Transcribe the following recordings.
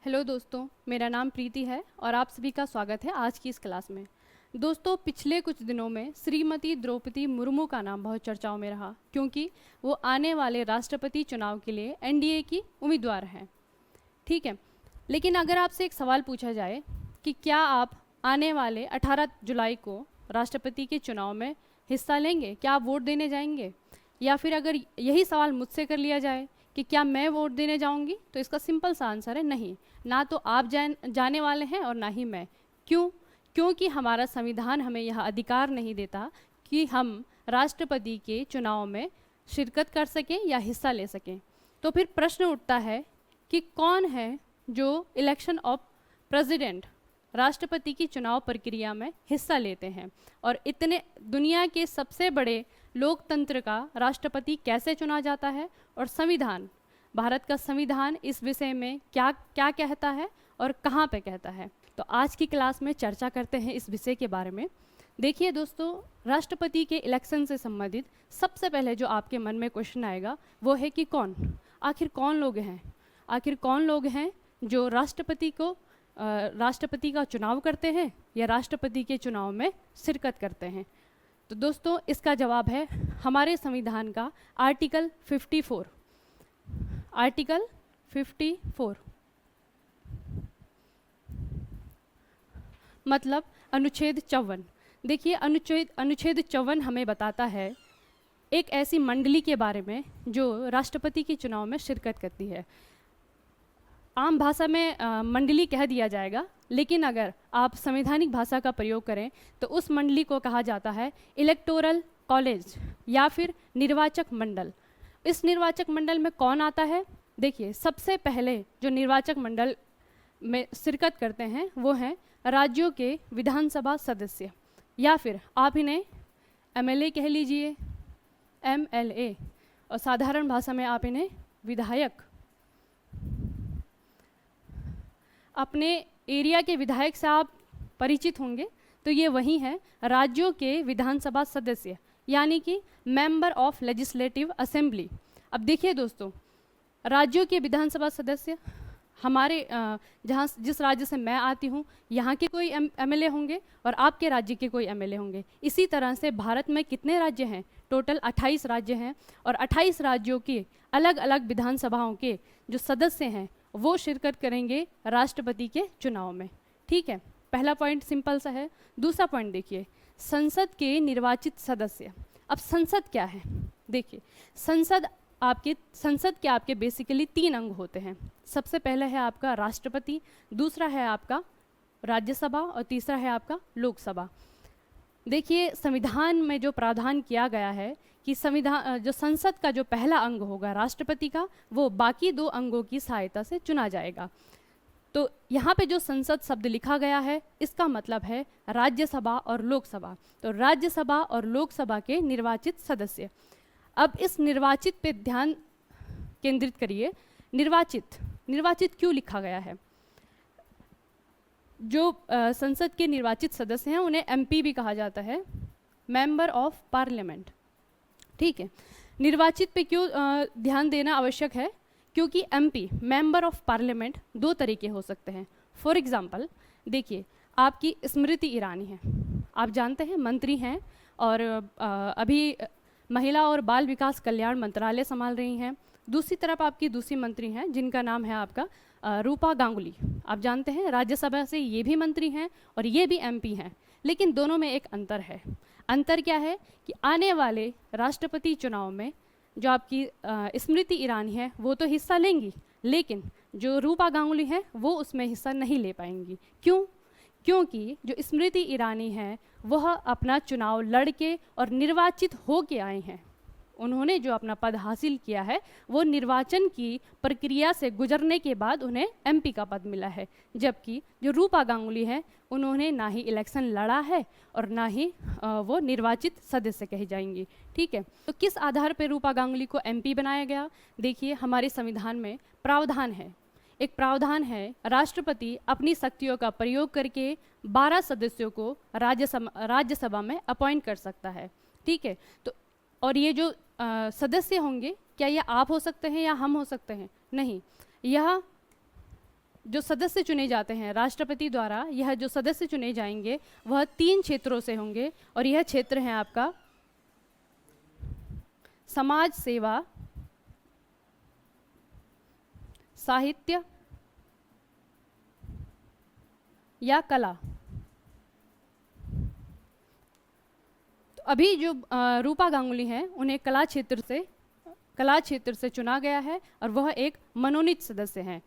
Hello दोस्तों, मेरा नाम प्रीति है और आप सभी का स्वागत है आज की इस क्लास में। दोस्तों, पिछले कुछ दिनों में श्रीमती द्रौपदी मुर्मू का नाम बहुत चर्चाओं में रहा क्योंकि वो आने वाले राष्ट्रपति चुनाव के लिए एनडीए की उम्मीदवार हैं। ठीक है, लेकिन अगर आपसे एक सवाल पूछा जाए कि क्या आप आने वाले 18 जुलाई को राष्ट्रपति के चुनाव में हिस्सा लेंगे, क्या आप वोट देने जाएंगे, या फिर अगर यही सवाल मुझसे कर लिया जाए कि क्या मैं वोट देने जाऊंगी, तो इसका सिंपल सा आंसर है नहीं। ना तो आप जाने वाले हैं और ना ही मैं। क्यों? क्योंकि हमारा संविधान हमें यह अधिकार नहीं देता कि हम राष्ट्रपति के चुनाव में शिरकत कर सकें या हिस्सा ले सकें। तो फिर प्रश्न उठता है कि कौन है जो इलेक्शन ऑफ प्रेसिडेंट, राष्ट्रपति की चुनाव प्रक्रिया में हिस्सा लेते हैं, और इतने दुनिया के सबसे बड़े लोकतंत्र का राष्ट्रपति कैसे चुना जाता है, और संविधान, भारत का संविधान इस विषय में क्या क्या कहता है और कहाँ पे कहता है। तो आज की क्लास में चर्चा करते हैं इस विषय के बारे में। देखिए दोस्तों, राष्ट्रपति के इलेक्शन से संबंधित सबसे पहले जो आपके मन में क्वेश्चन आएगा वो है कि आखिर कौन लोग हैं जो राष्ट्रपति का चुनाव करते हैं या राष्ट्रपति के चुनाव में शिरकत करते हैं। तो दोस्तों, इसका जवाब है हमारे संविधान का आर्टिकल 54। मतलब अनुच्छेद 54। देखिए, अनुच्छेद 54 हमें बताता है एक ऐसी मंडली के बारे में जो राष्ट्रपति के चुनाव में शिरकत करती है। आम भाषा में मंडली कह दिया जाएगा, लेकिन अगर आप संवैधानिक भाषा का प्रयोग करें तो उस मंडली को कहा जाता है इलेक्टोरल कॉलेज या फिर निर्वाचक मंडल। इस निर्वाचक मंडल में कौन आता है? देखिए, सबसे पहले जो निर्वाचक मंडल में शिरकत करते हैं वो हैं राज्यों के विधानसभा सदस्य, या फिर आप इन्हें एमएलए कह लीजिए, एमएलए, और साधारण भाषा में आप इन्हें विधायक। अपने एरिया के विधायक से आप परिचित होंगे, तो ये वही हैं राज्यों के विधानसभा सदस्य, यानी कि मेंबर ऑफ लेजिस्लेटिव असेंबली। अब देखिए दोस्तों, राज्यों के विधानसभा सदस्य, हमारे जिस राज्य से मैं आती हूँ यहाँ के कोई एमएलए होंगे और आपके राज्य के कोई एमएलए होंगे। इसी तरह से भारत में कितने राज्य हैं? टोटल 28 राज्य हैं, और 28 राज्यों के अलग अलग विधानसभाओं के जो सदस्य हैं वो शिरकत करेंगे राष्ट्रपति के चुनाव में। ठीक है, पहला पॉइंट सिंपल सा है। दूसरा पॉइंट देखिए, संसद के निर्वाचित सदस्य। अब संसद क्या है? देखिए, संसद के आपके बेसिकली 3 अंग होते हैं। सबसे पहले है आपका राष्ट्रपति, दूसरा है आपका राज्यसभा, और तीसरा है आपका लोकसभा। देखिए, संविधान में जो प्रावधान किया गया है कि जो संसद का जो पहला अंग होगा राष्ट्रपति का, वो बाकी 2 अंगों की सहायता से चुना जाएगा। तो यहाँ पे जो संसद शब्द लिखा गया है इसका मतलब है राज्यसभा और लोकसभा। तो राज्यसभा और लोकसभा के निर्वाचित सदस्य। अब इस निर्वाचित पे ध्यान केंद्रित करिए। निर्वाचित क्यों लिखा गया है? जो संसद के निर्वाचित सदस्य हैं उन्हें एमपी भी कहा जाता है, मेंबर ऑफ पार्लियामेंट। ठीक है, निर्वाचित पे क्यों ध्यान देना आवश्यक है? क्योंकि एमपी, मेंबर ऑफ पार्लियामेंट, 2 तरीके हो सकते हैं। फॉर एग्जांपल, देखिए, आपकी स्मृति ईरानी है, आप जानते हैं मंत्री हैं, और अभी महिला और बाल विकास कल्याण मंत्रालय संभाल रही हैं। दूसरी तरफ आपकी दूसरी मंत्री हैं जिनका नाम है आपका रूपा गांगुली, आप जानते हैं राज्यसभा से ये भी मंत्री हैं और ये भी एमपी हैं। लेकिन दोनों में एक अंतर है। अंतर क्या है कि आने वाले राष्ट्रपति चुनाव में जो आपकी स्मृति ईरानी है वो तो हिस्सा लेंगी, लेकिन जो रूपा गांगुली है वो उसमें हिस्सा नहीं ले पाएंगी। क्यों? क्योंकि जो स्मृति ईरानी है वह अपना चुनाव लड़के और निर्वाचित हो के आए हैं। उन्होंने जो अपना पद हासिल किया है वो निर्वाचन की प्रक्रिया से गुजरने के बाद उन्हें एमपी का पद मिला है, जबकि जो रूपा गांगुली है उन्होंने ना ही इलेक्शन लड़ा है और ना ही वो निर्वाचित सदस्य कही जाएंगी। ठीक है, तो किस आधार पर रूपा गांगुली को एमपी बनाया गया? देखिए, हमारे संविधान में एक प्रावधान है, राष्ट्रपति अपनी शक्तियों का प्रयोग करके 12 सदस्यों को राज्यसभा में अपॉइंट कर सकता है। ठीक है, तो और ये जो सदस्य होंगे, क्या ये आप हो सकते हैं या हम हो सकते हैं? नहीं, यह जो सदस्य चुने जाते हैं राष्ट्रपति द्वारा, यह जो सदस्य चुने जाएंगे वह 3 क्षेत्रों से होंगे, और यह क्षेत्र है आपका समाज सेवा, साहित्य या कला। तो अभी जो रूपा गांगुली हैं उन्हें कला क्षेत्र से चुना गया है, और वह एक मनोनीत सदस्य हैं।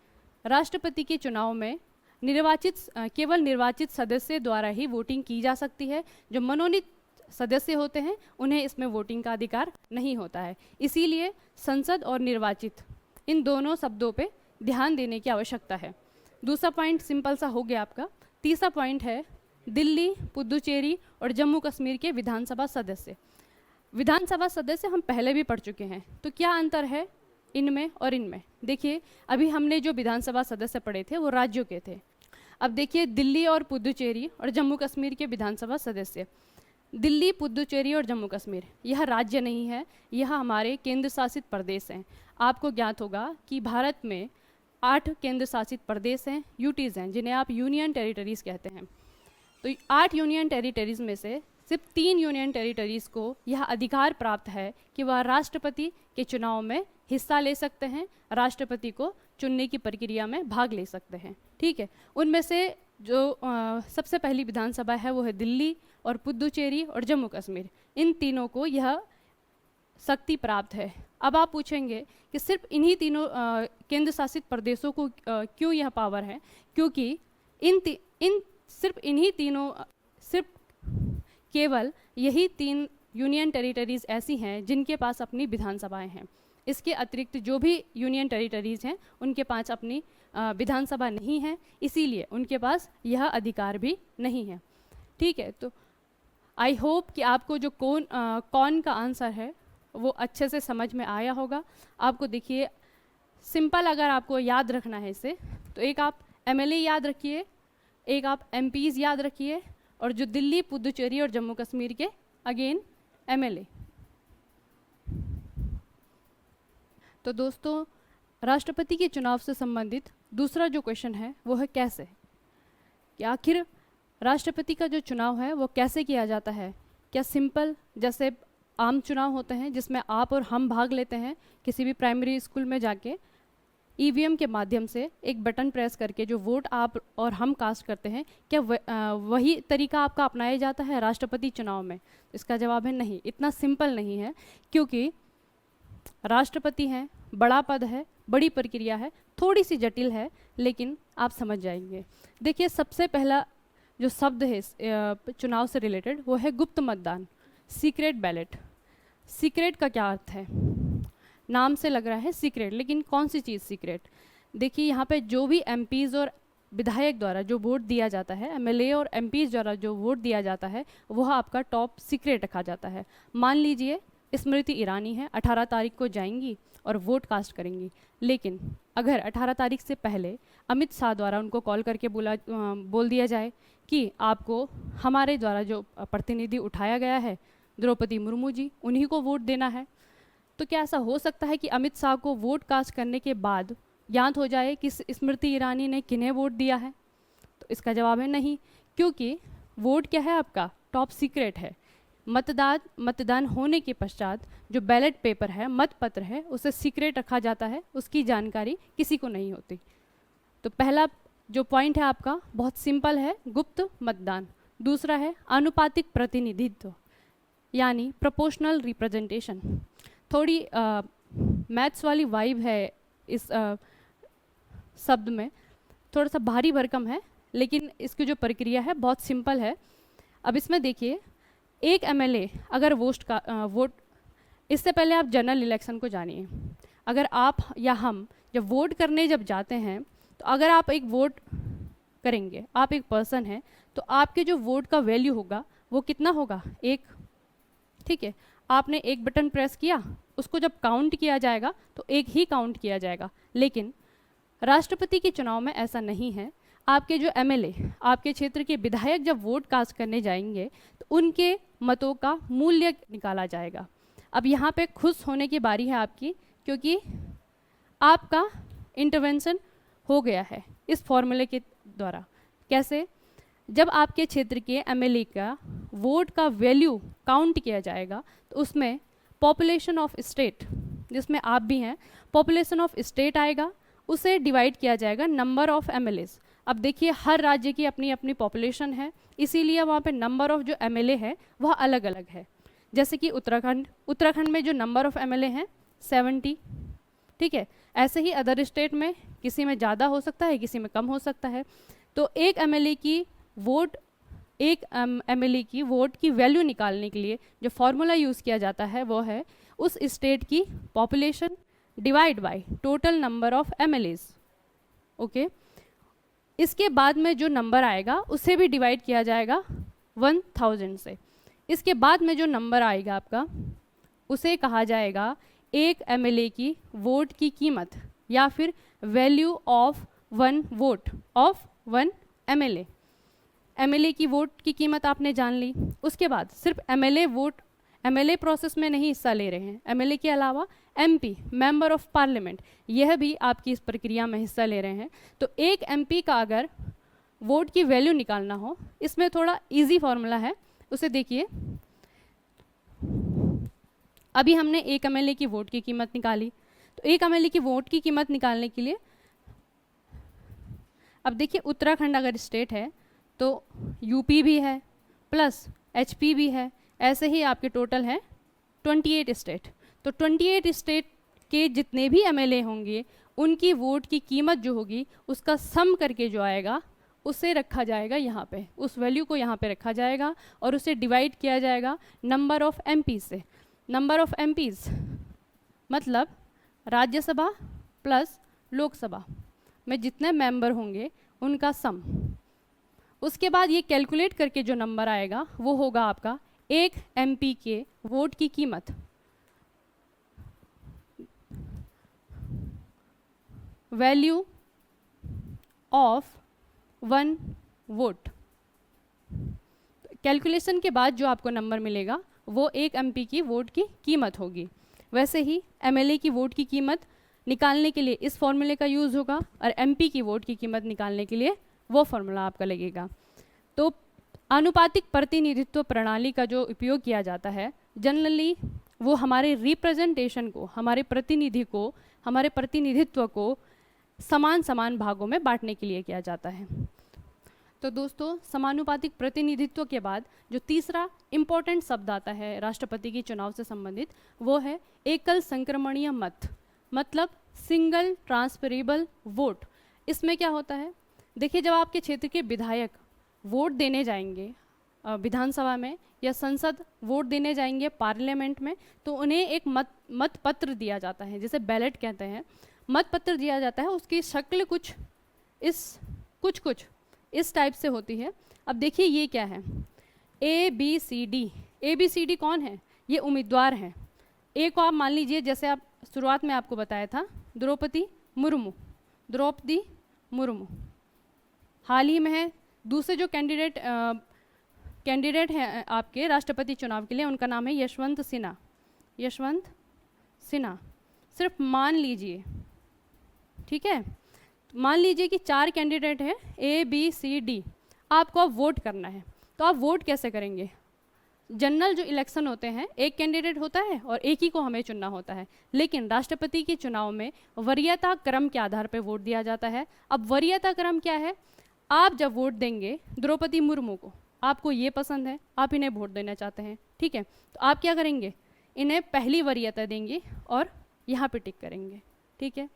राष्ट्रपति के चुनाव में केवल निर्वाचित सदस्य द्वारा ही वोटिंग की जा सकती है। जो मनोनीत सदस्य होते हैं उन्हें इसमें वोटिंग का अधिकार नहीं होता है। इसीलिए संसद और निर्वाचित इन दोनों शब्दों पे ध्यान देने की आवश्यकता है। दूसरा पॉइंट सिंपल सा हो गया आपका। तीसरा पॉइंट है दिल्ली, पुदुचेरी और जम्मू कश्मीर के विधानसभा सदस्य। विधानसभा सदस्य हम पहले भी पढ़ चुके हैं, तो क्या अंतर है इनमें और इनमें? देखिए, अभी हमने जो विधानसभा सदस्य पढ़े थे वो राज्यों के थे। अब देखिए दिल्ली और पुदुचेरी और जम्मू कश्मीर के विधानसभा सदस्य। दिल्ली, पुदुचेरी और जम्मू कश्मीर यह राज्य नहीं है, यह हमारे केंद्र शासित प्रदेश हैं। आपको ज्ञात होगा कि भारत में 8 केंद्र शासित प्रदेश हैं, यूटीज़ हैं, जिन्हें आप यूनियन टेरिटरीज़ कहते हैं। तो 8 यूनियन टेरिटरीज़ में से सिर्फ 3 यूनियन टेरिटरीज़ को यह अधिकार प्राप्त है कि वह राष्ट्रपति के चुनाव में हिस्सा ले सकते हैं, राष्ट्रपति को चुनने की प्रक्रिया में भाग ले सकते हैं। ठीक है, उनमें से जो सबसे पहली विधानसभा है वो है दिल्ली और पुदुचेरी और जम्मू कश्मीर। इन तीनों को यह शक्ति प्राप्त है। अब आप पूछेंगे कि सिर्फ इन्हीं तीनों केंद्र शासित प्रदेशों को क्यों यह पावर है? क्योंकि सिर्फ केवल यही 3 यूनियन टेरिटरीज़ ऐसी हैं जिनके पास अपनी विधानसभाएं हैं। इसके अतिरिक्त जो भी यूनियन टेरिटरीज़ हैं उनके पास अपनी विधानसभा नहीं है, इसीलिए उनके पास यह अधिकार भी नहीं है। ठीक है, तो आई होप कि आपको जो कौन का आंसर है वो अच्छे से समझ में आया होगा। आपको देखिए सिंपल अगर आपको याद रखना है इसे, तो एक आप एमएलए याद रखिए, एक आप एमपीज़ याद रखिए, और जो दिल्ली, पुदुचेरी और जम्मू कश्मीर के अगेन एमएलए। तो दोस्तों, राष्ट्रपति के चुनाव से संबंधित दूसरा जो क्वेश्चन है वो है कैसे, कि आखिर राष्ट्रपति का जो चुनाव है वो कैसे किया जाता है? क्या सिंपल जैसे आम चुनाव होते हैं जिसमें आप और हम भाग लेते हैं किसी भी प्राइमरी स्कूल में जाके, ईवीएम के माध्यम से एक बटन प्रेस करके जो वोट आप और हम कास्ट करते हैं, क्या वही तरीका आपका अपनाया जाता है राष्ट्रपति चुनाव में? इसका जवाब है नहीं, इतना सिंपल नहीं है, क्योंकि राष्ट्रपति हैं, बड़ा पद है, बड़ी प्रक्रिया है, थोड़ी सी जटिल है, लेकिन आप समझ जाएंगे। देखिए, सबसे पहला जो शब्द है चुनाव से रिलेटेड वो है गुप्त मतदान, सीक्रेट बैलेट। सीक्रेट का क्या अर्थ है? नाम से लग रहा है सीक्रेट, लेकिन कौन सी चीज़ सीक्रेट? देखिए, यहाँ पे जो भी एमपीज़ और विधायक द्वारा जो वोट दिया जाता है, एमएलए और एमपीज़ द्वारा जो वोट दिया जाता है, वह आपका टॉप सीक्रेट रखा जाता है। मान लीजिए स्मृति ईरानी है, 18 तारीख को जाएंगी और वोट कास्ट करेंगी, लेकिन अगर 18 तारीख से पहले अमित शाह द्वारा उनको कॉल करके बोल दिया जाए कि आपको हमारे द्वारा जो प्रतिनिधि उठाया गया है द्रौपदी मुर्मू जी, उन्हीं को वोट देना है, तो क्या ऐसा हो सकता है कि अमित शाह को वोट कास्ट करने के बाद ज्ञात हो जाए कि स्मृति ईरानी ने किन्हें वोट दिया है? तो इसका जवाब है नहीं, क्योंकि वोट क्या है आपका? टॉप सीक्रेट है। मतदान होने के पश्चात जो बैलेट पेपर है, मतपत्र है, उसे सीक्रेट रखा जाता है, उसकी जानकारी किसी को नहीं होती। तो पहला जो पॉइंट है आपका बहुत सिंपल है, गुप्त मतदान। दूसरा है आनुपातिक प्रतिनिधित्व, यानी प्रोपोर्शनल रिप्रेजेंटेशन। थोड़ी मैथ्स वाली वाइब है इस शब्द में, थोड़ा सा भारी भरकम है, लेकिन इसकी जो प्रक्रिया है बहुत सिंपल है। अब इसमें देखिए, एक एमएलए अगर वोट इससे पहले आप जनरल इलेक्शन को जानिए। अगर आप या हम जब वोट करने जब जाते हैं, तो अगर आप एक वोट करेंगे, आप एक पर्सन हैं, तो आपके जो वोट का वैल्यू होगा वो कितना होगा? 1। ठीक है, आपने एक बटन प्रेस किया, उसको जब काउंट किया जाएगा तो 1 ही काउंट किया जाएगा। लेकिन राष्ट्रपति के चुनाव में ऐसा नहीं है। आपके जो एमएलए, आपके क्षेत्र के विधायक जब वोट कास्ट करने जाएंगे तो उनके मतों का मूल्य निकाला जाएगा। अब यहाँ पे खुश होने की बारी है आपकी, क्योंकि आपका इंटरवेंशन हो गया है इस फॉर्मूले के द्वारा। कैसे? जब आपके क्षेत्र के एमएलए का वोट का वैल्यू काउंट किया जाएगा तो उसमें पॉपुलेशन ऑफ स्टेट, जिसमें आप भी हैं, पॉपुलेशन ऑफ स्टेट आएगा, उसे डिवाइड किया जाएगा नंबर ऑफ एमएलएस। अब देखिए हर राज्य की अपनी अपनी पॉपुलेशन है, इसीलिए वहाँ पे नंबर ऑफ जो एमएलए है वह अलग अलग है। जैसे कि उत्तराखंड में जो नंबर ऑफ एमएलए हैं 70, ठीक है। ऐसे ही अदर स्टेट में किसी में ज़्यादा हो सकता है, किसी में कम हो सकता है। तो एक एमएलए की वोट की वैल्यू निकालने के लिए जो फॉर्मूला यूज़ किया जाता है वो है उस स्टेट की population divide by total number of MLAs. Okay, इसके बाद में जो नंबर आएगा उसे भी डिवाइड किया जाएगा 1000 से। इसके बाद में जो नंबर आएगा आपका उसे कहा जाएगा एक एमएलए की वोट की कीमत या फिर value of 1 vote of 1 MLA. MLA की वोट की कीमत आपने जान ली। उसके बाद सिर्फ एमएलए प्रोसेस में नहीं हिस्सा ले रहे हैं, एमएलए के अलावा एमपी मेंबर ऑफ पार्लियामेंट यह भी आपकी इस प्रक्रिया में हिस्सा ले रहे हैं। तो एक एमपी का अगर वोट की वैल्यू निकालना हो, इसमें थोड़ा इजी फॉर्मूला है, उसे देखिए। अभी हमने एक एमएलए की वोट की कीमत निकाली, तो एक एमएलए की वोट की कीमत निकालने के लिए अब देखिए उत्तराखंड अगर स्टेट है तो यूपी भी है प्लस एचपी भी है, ऐसे ही आपके टोटल है 28 स्टेट। तो 28 स्टेट के जितने भी एमएलए होंगे उनकी वोट की कीमत जो होगी उसका सम करके जो आएगा उसे रखा जाएगा यहाँ पे, उस वैल्यू को यहाँ पे रखा जाएगा और उसे डिवाइड किया जाएगा नंबर ऑफ एमपीज से। नंबर ऑफ एमपीज मतलब राज्यसभा प्लस लोकसभा में जितने मेंबर होंगे उनका सम। उसके बाद ये कैलकुलेट करके जो नंबर आएगा वो होगा आपका एक एमपी के वोट की कीमत वैल्यू ऑफ 1 वोट। कैलकुलेशन के बाद जो आपको नंबर मिलेगा वो एक एमपी की वोट की कीमत होगी। वैसे ही एमएलए की वोट की कीमत निकालने के लिए इस फॉर्मूले का यूज़ होगा और एमपी की वोट की कीमत निकालने के लिए वो फॉर्मूला आपका लगेगा। तो आनुपातिक प्रतिनिधित्व प्रणाली का जो उपयोग किया जाता है जनरली वो हमारे रिप्रेजेंटेशन को, हमारे प्रतिनिधित्व को समान समान भागों में बांटने के लिए किया जाता है। तो दोस्तों समानुपातिक प्रतिनिधित्व के बाद जो तीसरा इम्पोर्टेंट शब्द आता है राष्ट्रपति के चुनाव से संबंधित वो है एकल संक्रमणीय मत, मतलब सिंगल ट्रांसफरेबल वोट। इसमें क्या होता है, देखिए जब आपके क्षेत्र के विधायक वोट देने जाएंगे विधानसभा में या संसद वोट देने जाएंगे पार्लियामेंट में, तो उन्हें एक मत पत्र दिया जाता है, जिसे बैलेट कहते हैं। मत पत्र दिया जाता है, उसकी शक्ल कुछ इस टाइप से होती है। अब देखिए ये क्या है, ABCD कौन है, ये उम्मीदवार हैं। ए को आप मान लीजिए, जैसे आप शुरुआत में आपको बताया था द्रौपदी मुर्मू हाल ही में है। दूसरे जो कैंडिडेट हैं आपके राष्ट्रपति चुनाव के लिए, उनका नाम है यशवंत सिन्हा। सिर्फ मान लीजिए, ठीक है, मान लीजिए कि 4 कैंडिडेट हैं ABCD, आपको अब वोट करना है। तो आप वोट कैसे करेंगे? जनरल जो इलेक्शन होते हैं एक कैंडिडेट होता है और एक ही को हमें चुनना होता है, लेकिन राष्ट्रपति के चुनाव में वरीयता क्रम के आधार पर वोट दिया जाता है। अब वरीयता क्रम क्या है, आप जब वोट देंगे द्रौपदी मुर्मू को, आपको ये पसंद है, आप इन्हें वोट देना चाहते हैं, ठीक है, तो आप क्या करेंगे, इन्हें पहली वरीयता देंगे और यहाँ पे टिक करेंगे, ठीक है।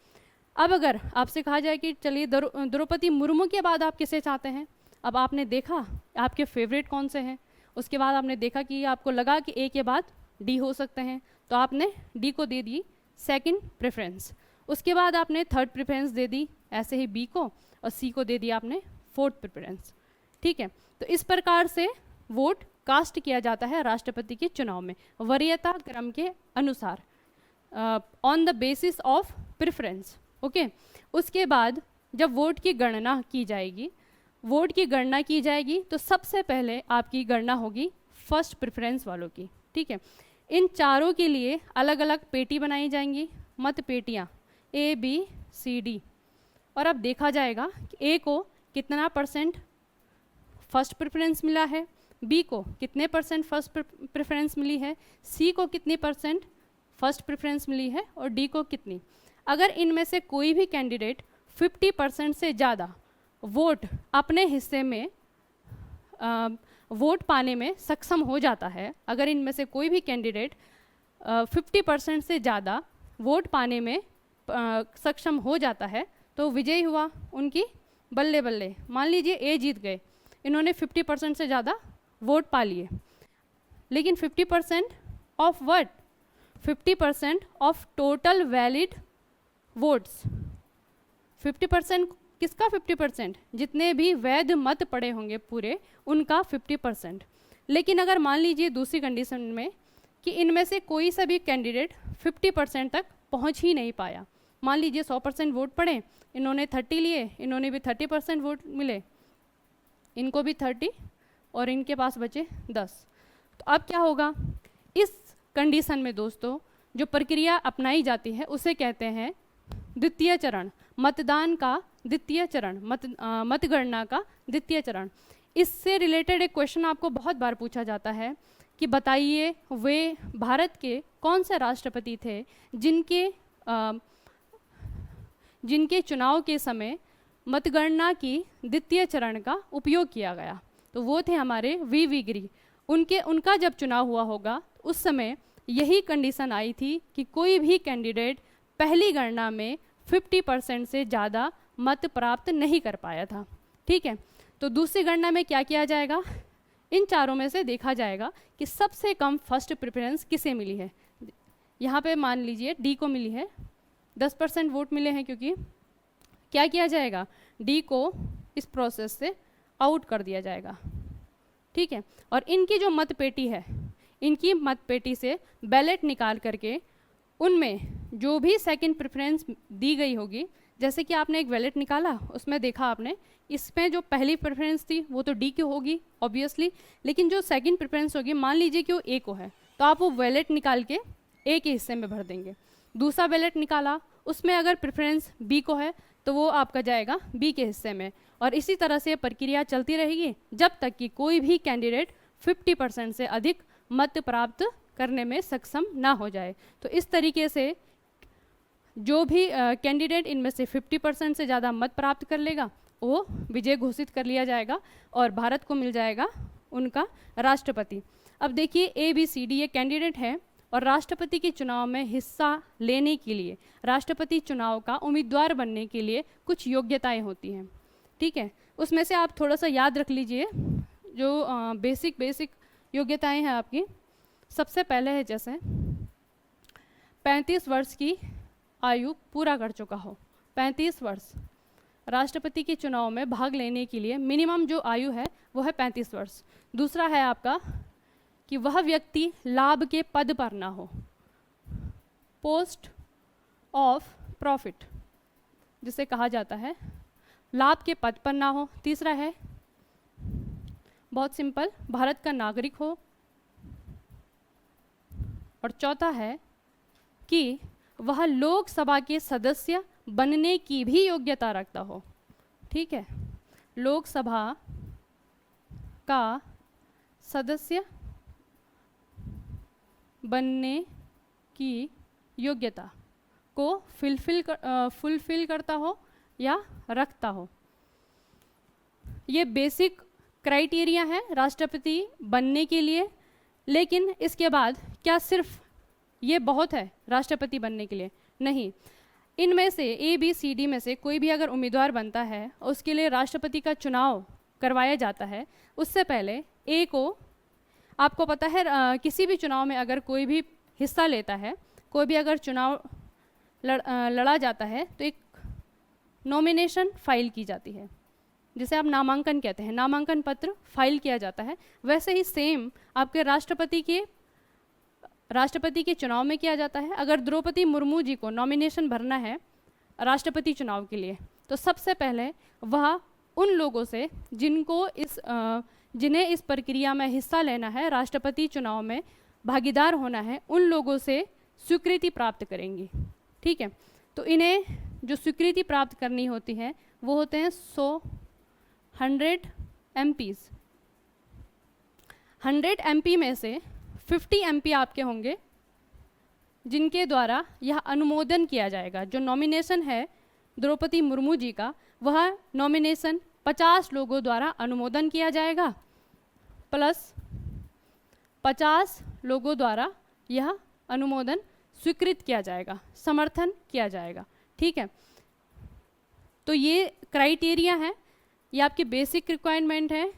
अब अगर आपसे कहा जाए कि चलिए द्रौपदी मुर्मू के बाद आप किसे चाहते हैं, अब आपने देखा आपके फेवरेट कौन से हैं, उसके बाद आपने देखा कि आपको लगा कि ए के बाद डी हो सकते हैं, तो आपने डी को दे दी सेकंड प्रेफरेंस। उसके बाद आपने थर्ड प्रेफरेंस दे दी ऐसे ही बी को, और सी को दे दिया आपने फोर्थ प्रेफरेंस, ठीक है। तो इस प्रकार से वोट कास्ट किया जाता है राष्ट्रपति के चुनाव में वरीयता क्रम के अनुसार, on the basis of preference, okay. उसके बाद जब वोट की गणना की जाएगी तो सबसे पहले आपकी गणना होगी फर्स्ट प्रेफरेंस वालों की, ठीक है। इन चारों के लिए अलग अलग पेटी बनाई जाएंगी, मत पेटियाँ ABCD, और अब देखा जाएगा कि ए को कितना परसेंट फर्स्ट प्रेफरेंस मिला है, बी को कितने परसेंट फर्स्ट प्रेफरेंस मिली है, सी को कितनी परसेंट फर्स्ट प्रेफरेंस मिली है और डी को कितनी। अगर इनमें से कोई भी कैंडिडेट 50% से ज़्यादा वोट अपने हिस्से में वोट पाने में सक्षम हो जाता है, अगर इनमें से कोई भी कैंडिडेट 50% से ज़्यादा वोट पाने में सक्षम हो जाता है तो विजयी हुआ उनकी। बल्ले बल्ले, मान लीजिए ए जीत गए, इन्होंने 50% से ज़्यादा वोट पा लिए, लेकिन 50% of what, 50% of total valid votes. 50% किसका 50%? जितने भी वैध मत पड़े होंगे पूरे उनका 50%। लेकिन अगर मान लीजिए दूसरी कंडीशन में कि इनमें से कोई सा भी कैंडिडेट 50% तक पहुंच ही नहीं पाया, मान लीजिए 100% वोट पड़े, इन्होंने 30 लिए, इन्होंने भी 30% वोट मिले, इनको भी 30 और इनके पास बचे 10। तो अब क्या होगा इस कंडीशन में दोस्तों? जो प्रक्रिया अपनाई जाती है उसे कहते हैं द्वितीय चरण, मतदान का द्वितीय चरण, मतगणना का द्वितीय चरण। इससे रिलेटेड एक क्वेश्चन आपको बहुत बार पूछा जाता है कि बताइए वे भारत के कौन से राष्ट्रपति थे जिनके चुनाव के समय मतगणना की द्वितीय चरण का उपयोग किया गया। तो वो थे हमारे वी गिरी। उनका जब चुनाव हुआ होगा उस समय यही कंडीशन आई थी कि कोई भी कैंडिडेट पहली गणना में 50% से ज़्यादा मत प्राप्त नहीं कर पाया था। ठीक है, तो दूसरी गणना में क्या किया जाएगा? इन चारों में से देखा जाएगा कि सबसे कम फर्स्ट प्रेफरेंस किसे मिली है। यहाँ पे मान लीजिए डी को मिली है, 10% वोट मिले हैं, क्योंकि क्या किया जाएगा, डी को इस प्रोसेस से आउट कर दिया जाएगा। ठीक है, और इनकी जो मतपेटी है, इनकी मतपेटी से बैलेट निकाल करके उनमें जो भी सेकंड प्रेफरेंस दी गई होगी, जैसे कि आपने एक बैलेट निकाला, उसमें देखा आपने इसमें जो पहली प्रेफरेंस थी वो तो डी की होगी ऑब्वियसली, लेकिन जो सेकंड प्रेफरेंस होगी मान लीजिए कि वो ए को है, तो आप वो बैलेट निकाल के ए के हिस्से में भर देंगे। दूसरा बैलेट निकाला, उसमें अगर प्रेफरेंस बी को है तो वो आपका जाएगा बी के हिस्से में, और इसी तरह से प्रक्रिया चलती रहेगी जब तक कि कोई भी कैंडिडेट 50% से अधिक मत प्राप्त करने में सक्षम ना हो जाए। तो इस तरीके से जो भी कैंडिडेट इनमें से 50% से ज़्यादा मत प्राप्त कर लेगा वो विजय घोषित कर लिया जाएगा और भारत को मिल जाएगा उनका राष्ट्रपति। अब देखिए ABCD ये कैंडिडेट है और राष्ट्रपति के चुनाव में हिस्सा लेने के लिए, राष्ट्रपति चुनाव का उम्मीदवार बनने के लिए कुछ योग्यताएं होती हैं। ठीक है, उसमें से आप थोड़ा सा याद रख लीजिए जो बेसिक योग्यताएं हैं आपकी। सबसे पहले है जैसे 35 वर्ष की आयु पूरा कर चुका हो, 35 वर्ष। राष्ट्रपति के चुनाव में भाग लेने के लिए मिनिमम जो आयु है वो है 35 वर्ष। दूसरा है आपका कि वह व्यक्ति लाभ के पद पर ना हो, पोस्ट ऑफ प्रॉफिट जिसे कहा जाता है, लाभ के पद पर ना हो। तीसरा है बहुत सिंपल, भारत का नागरिक हो। और चौथा है कि वह लोकसभा के सदस्य बनने की भी योग्यता रखता हो। ठीक है, लोकसभा का सदस्य बनने की योग्यता को फुलफिल करता हो या रखता हो। ये बेसिक क्राइटेरिया है राष्ट्रपति बनने के लिए। लेकिन इसके बाद क्या सिर्फ ये बहुत है राष्ट्रपति बनने के लिए? नहीं, इनमें से ABCD में से कोई भी अगर उम्मीदवार बनता है, उसके लिए राष्ट्रपति का चुनाव करवाया जाता है। उससे पहले ए को, आपको पता है किसी भी चुनाव में अगर कोई भी हिस्सा लेता है, कोई भी अगर चुनाव लड़ा जाता है तो एक नॉमिनेशन फाइल की जाती है, जिसे आप नामांकन कहते हैं, नामांकन पत्र फाइल किया जाता है। वैसे ही सेम आपके राष्ट्रपति के चुनाव में किया जाता है। अगर द्रौपदी मुर्मू जी को नॉमिनेशन भरना है राष्ट्रपति चुनाव के लिए, तो सबसे पहले वह उन लोगों से जिन्हें इस प्रक्रिया में हिस्सा लेना है, राष्ट्रपति चुनाव में भागीदार होना है, उन लोगों से स्वीकृति प्राप्त करेंगी। ठीक है, तो इन्हें जो स्वीकृति प्राप्त करनी होती है वो होते हैं 100 MPs। 100 MP में से 50 MP आपके होंगे जिनके द्वारा यह अनुमोदन किया जाएगा। जो नॉमिनेशन है द्रौपदी मुर्मू जी का, वह नॉमिनेशन 50 लोगों द्वारा अनुमोदन किया जाएगा, प्लस 50 लोगों द्वारा यह अनुमोदन स्वीकृत किया जाएगा, समर्थन किया जाएगा। ठीक है, तो ये क्राइटेरिया है, ये आपके बेसिक रिक्वायरमेंट है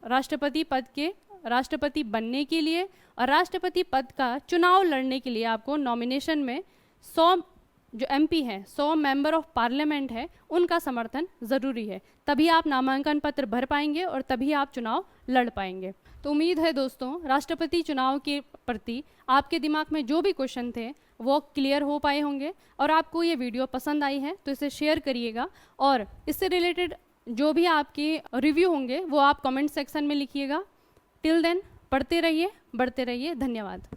राष्ट्रपति पद के, राष्ट्रपति बनने के लिए। और राष्ट्रपति पद का चुनाव लड़ने के लिए आपको नॉमिनेशन में 100 जो MP हैं, 100 मेंबर ऑफ पार्लियामेंट है, उनका समर्थन ज़रूरी है। तभी आप नामांकन पत्र भर पाएंगे और तभी आप चुनाव लड़ पाएंगे। तो उम्मीद है दोस्तों राष्ट्रपति चुनाव के प्रति आपके दिमाग में जो भी क्वेश्चन थे वो क्लियर हो पाए होंगे। और आपको ये वीडियो पसंद आई है तो इसे शेयर करिएगा, और इससे रिलेटेड जो भी आपके रिव्यू होंगे वो आप कमेंट सेक्शन में लिखिएगा। टिल देन पढ़ते रहिए, बढ़ते रहिए। धन्यवाद।